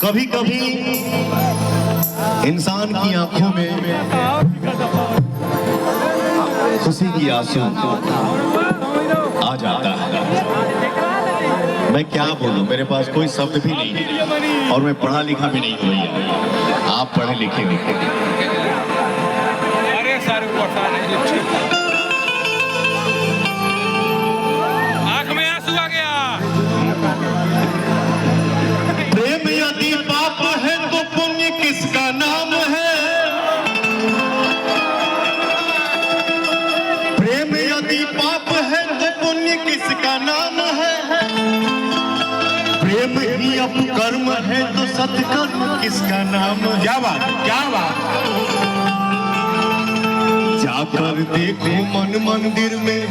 कभी कभी इंसान की आंखों में खुशी की आंसू आ जाता है। मैं क्या बोलूं, मेरे पास कोई शब्द भी नहीं और मैं पढ़ा लिखा भी नहीं हुई। आप पढ़े लिखे नहीं। आंख में आंसू आ गया। प्रेम यदि पाप है तो पुण्य किसका नाम है? प्रेम यदि पाप है तो पुण्य किसका नाम है? प्रेम ही अपकर्म है तो सत्कर्म किसका नाम है? क्या बात, क्या बात। जाकर देखो मन मंदिर में,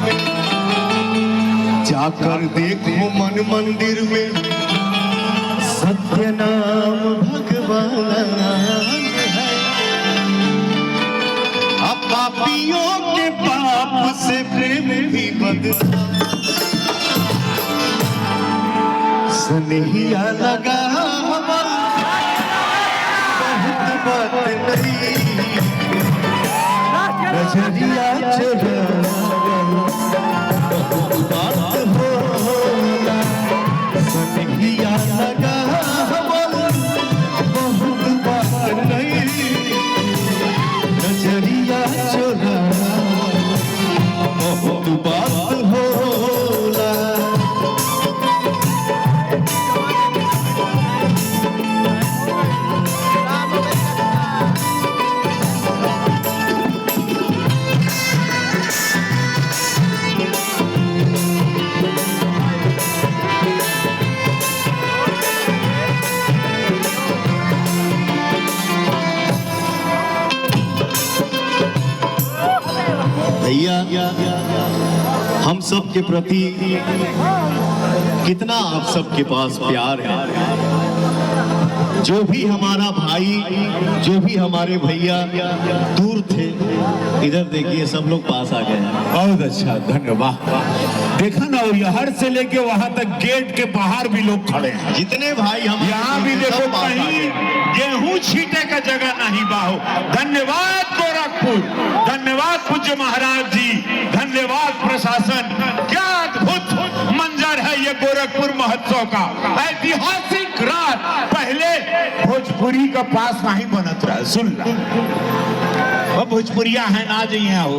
जाकर देखो मन मंदिर में, सत्य नाम भगवान है। अब पापियों के पाप से प्रेम भी बदला, सनहिया लगा बहुत बात नहीं, नजरिया चला बात होला, सनहिया लगा बहुत बात नहीं, नजरिया चला बहुत बात होला। भैया हम सब के प्रति कितना आप सबके पास प्यार है। जो भी हमारा भाई, जो भी हमारे भैया दूर थे, इधर देखिए सब लोग पास आ गए हैं। बहुत अच्छा, धन्यवाद। देखा ना, यहाँ से लेके वहां तक गेट के बाहर भी लोग खड़े हैं। जितने भाई हम यहाँ भी देखो, कहीं गेहूं छींटे का जगह नहीं बाहो। धन्यवाद गोरखपुर, धन्यवाद पूज्य महाराज जी, धन्यवाद प्रशासन। क्या अद्भुत मंजर है ये गोरखपुर महोत्सव का। ऐतिहासिक रात, पहले भोजपुरी का पास नहीं बनत रहा। सुन ला, वो भोजपुरिया है ना जी यहाँ हो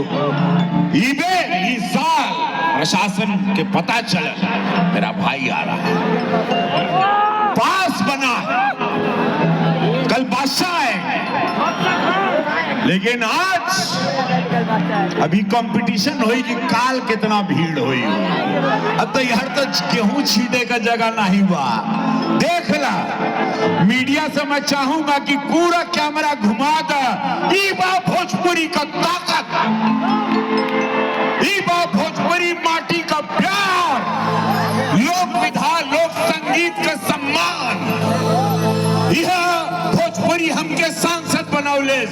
इबे इस साल प्रशासन के पता चला मेरा भाई आ रहा है, पास बना है, कल बादशाह है। लेकिन आज अभी कंपटीशन होई कि काल कितना भीड़ होई। अब तो यार तो गेहूं छीटे का जगह नहीं बा। देख ला, मीडिया से मैं चाहूंगा कि पूरा कैमरा घुमा दा। ई बा भोजपुरी का ताकत, ई बा भोजपुरी माटी का प्यार, लोक विधा, लोक संगीत का सम्मान। यह भोजपुरी हमके सांसद बनौले,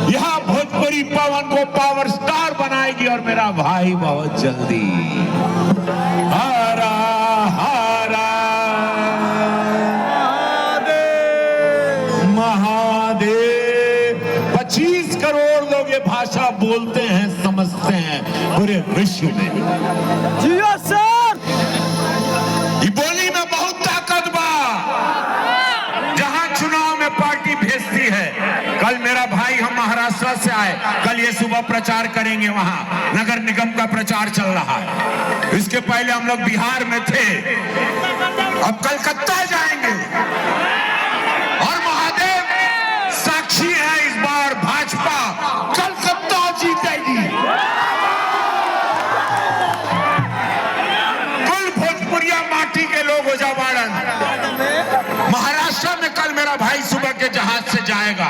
यहाँ भोजपुरी पवन को पावर स्टार बनाएगी। और मेरा भाई बहुत जल्दी हारा हारा महादेव। 25 करोड़ लोग ये भाषा बोलते हैं, समझते हैं पूरे विश्व में। जियो सर। ये बोली में बहुत ताकत बा। जहां चुनाव में पार्टी भेजती है, कल मेरा भाई, हम महाराष्ट्र से आए, कल ये सुबह प्रचार करेंगे, वहां नगर निगम का प्रचार चल रहा है। इसके पहले हम लोग बिहार में थे, अब कलकत्ता जाएंगे। और महादेव साक्षी है, इस बार भाजपा कलकत्ता जीतेगी। कुल भोजपुरिया माटी के लोग हो जावाड़न। महाराष्ट्र में कल मेरा भाई सुबह के जहाज से जाएगा।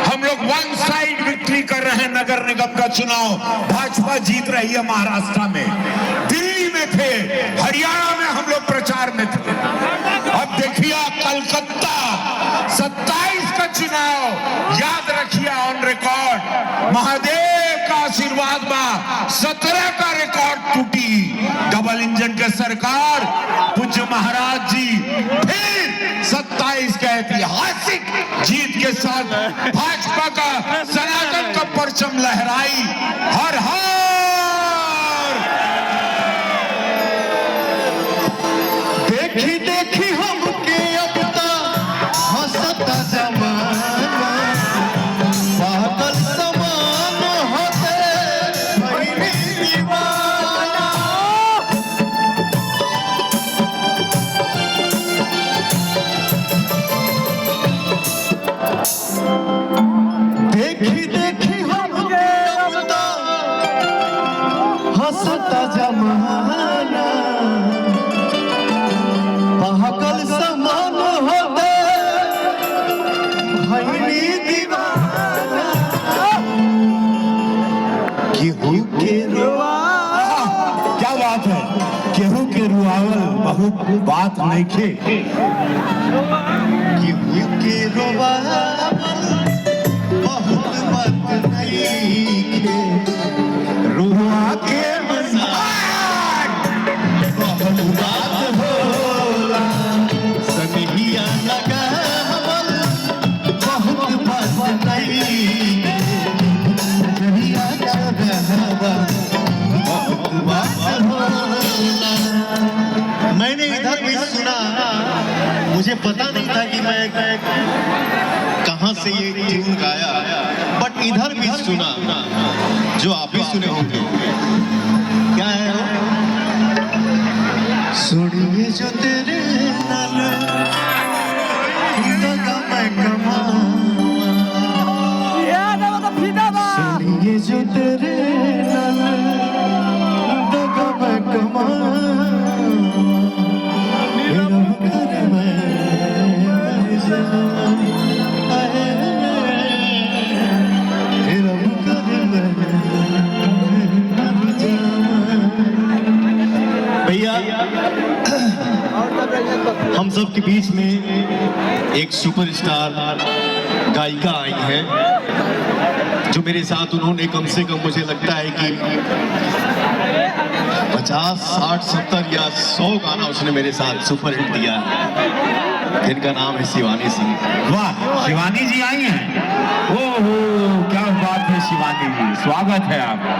हम लोग वन साइड विक्ट्री कर रहे हैं। नगर निगम का चुनाव भाजपा जीत रही है महाराष्ट्र में। दिल्ली में थे, हरियाणा में हम लोग प्रचार में थे। अब देखिए कलकत्ता 27 का चुनाव, याद रखिए ऑन रिकॉर्ड। महादेव का आशीर्वाद बा, 17 का रिकॉर्ड टूटी। इंजन के सरकार पूज्य महाराज जी फिर 27 के ऐतिहासिक जीत के साथ भाजपा का सनातन का परचम लहराई। हर हर देखी देखी हमके अब तक हंसता जमाना, पागल समान होते भइली दीवाना। देखी देखी हमके अब तक हंसता जमाना, पागल समान होते भइली दीवाना। केहू के क्या बात है, केहू के रुआवल बहुत बात नहीं खे। केहू के रोवावल बहुत बात नइखे, रुआ के मजाक बहुत बात होला। सनहिया लगावल बहुत बात नइखे, सनहिया लगावल बहुत बात होला। मैंने इधर भी सुना, मुझे पता नहीं था कि मैं कहाँ से ये ट्यून गाया, बट इधर भी सुना जो आप भी सुने होंगे। क्या है वो? सुनिए जो तेरे नाल दगा मैं कमाऊं, सुनिए जो तेरे नाल दगा मैं कमाऊं, भैया हम सब के बीच में एक सुपरस्टार गायिका आई है, जो मेरे साथ उन्होंने कम से कम मुझे लगता है कि 50, 60, 70 या 100 गाना उसने मेरे साथ सुपर हिट दिया है, जिनका नाम है शिवानी सिंह। वाह, शिवानी जी आई हैं। ओहो, क्या बात है शिवानी जी, स्वागत है आपका।